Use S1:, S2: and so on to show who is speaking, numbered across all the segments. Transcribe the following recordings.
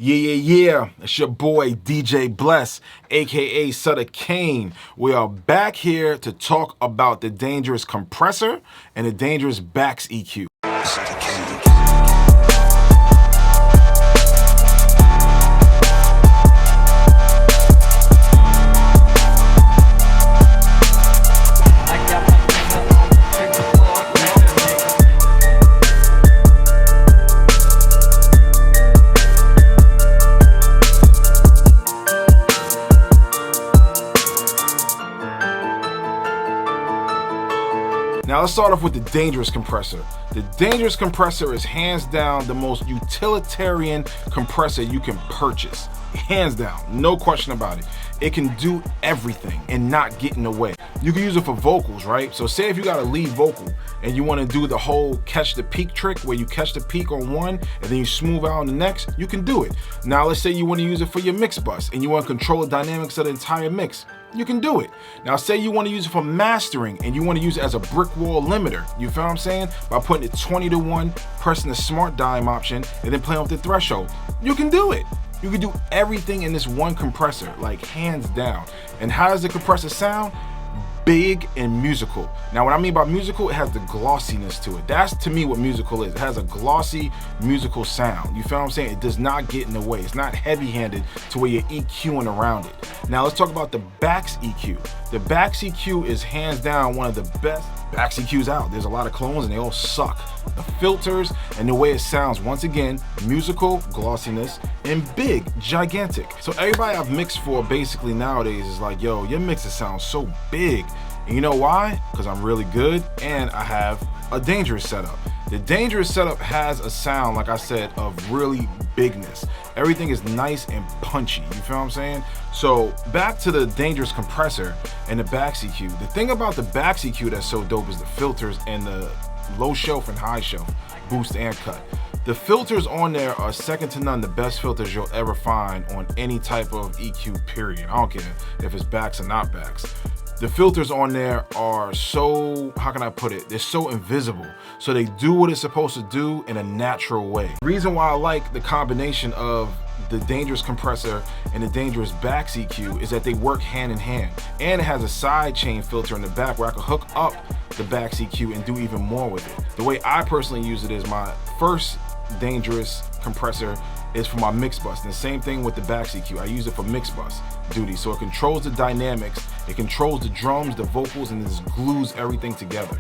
S1: Yeah. It's your boy DJ Bless, aka Sutter Kain. We are back here to talk about the dangerous compressor and the dangerous BAX EQ. Sutter Kain. Now let's start off with the dangerous compressor. The dangerous compressor is hands down the most utilitarian compressor you can purchase. Hands down, no question about it. It can do everything and not get in the way. You can use it for vocals, right? So say if you got a lead vocal and you want to do the whole catch the peak trick where you catch the peak on one and then you smooth out on the next, you can do it. Now let's say you want to use it for your mix bus and you want to control the dynamics of the entire mix. You can do it. Now say you want to use it for mastering and you want to use it as a brick wall limiter. You feel what I'm saying? By putting it 20-to-1, pressing the smart dime option, and then playing with the threshold. You can do it. You can do everything in this one compressor, like hands down. And how does the compressor sound? Big and musical. Now what I mean by musical, it has the glossiness to it. That's to me what musical is. It has a glossy musical sound. You feel what I'm saying? It does not get in the way. It's not heavy-handed to where you're EQing around it. Now let's talk about the BAX EQ. The BAX EQ is hands down one of the best BAX EQs out. There's a lot of clones and they all suck. The filters and the way it sounds, once again, musical, glossiness, and big, gigantic. So everybody I've mixed for basically nowadays is like, yo, your mixer sounds so big. And you know why? Because I'm really good and I have a dangerous setup. The dangerous setup has a sound, like I said, of really bigness. Everything is nice and punchy, you feel what I'm saying? So back to the dangerous compressor and the BAX EQ. The thing about the BAX EQ that's so dope is the filters and the low shelf and high shelf, boost and cut. The filters on there are second to none, the best filters you'll ever find on any type of EQ, period. I don't care if it's BAX or not BAX. The filters on there are so, how can I put it? They're so invisible. So they do what it's supposed to do in a natural way. The reason why I like the combination of the dangerous compressor and the dangerous BAX EQ is that they work hand in hand. And it has a side chain filter in the back where I can hook up the BAX EQ and do even more with it. The way I personally use it is my first dangerous compressor is for my mix bus. And the same thing with the BAX EQ. I use it for mix bus duty. So it controls the dynamics, it controls the drums, the vocals, and it just glues everything together.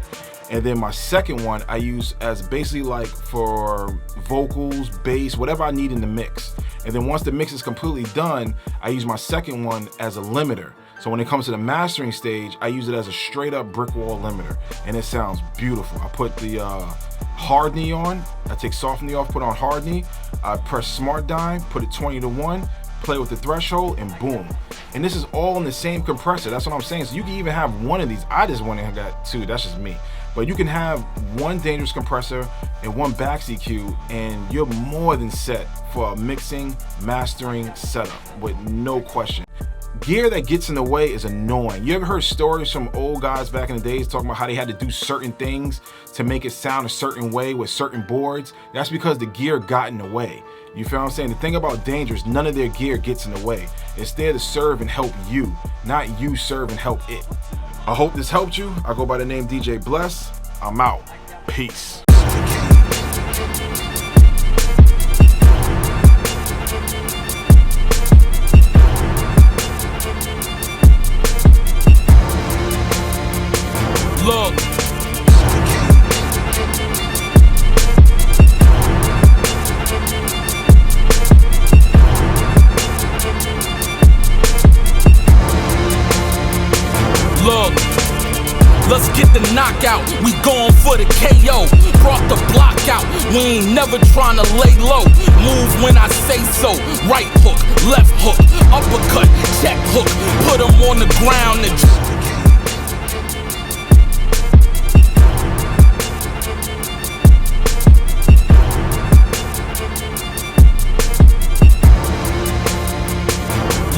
S1: And then my second one I use as basically like for vocals, bass, whatever I need in the mix. And then once the mix is completely done, I use my second one as a limiter. So when it comes to the mastering stage, I use it as a straight up brick wall limiter. And it sounds beautiful. I put the hard knee on, I take soft knee off, put on hard knee, I press smart dime, put it 20-to-1, play with the threshold, and boom. And this is all in the same compressor. That's what I'm saying. So you can even have one of these. I just went and got two, that's just me. But you can have one dangerous compressor and one BAX EQ and you're more than set for a mixing, mastering setup with no question. Gear that gets in the way is annoying. You ever heard stories from old guys back in the days talking about how they had to do certain things to make it sound a certain way with certain boards? That's because the gear got in the way. You feel what I'm saying? The thing about dangerous, none of their gear gets in the way. It's there to serve and help you, not you serve and help it. I hope this helped you. I go by the name DJ Bless. I'm out. Peace.
S2: Look. Look. Let's get the knockout, we going for the KO. Brought the block out, we ain't never tryna lay low. Move when I say so, right hook, left hook, uppercut, check hook. Put him on the ground and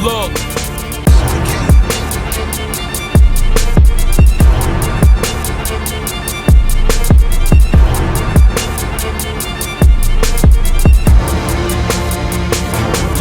S2: look.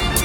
S1: Peace.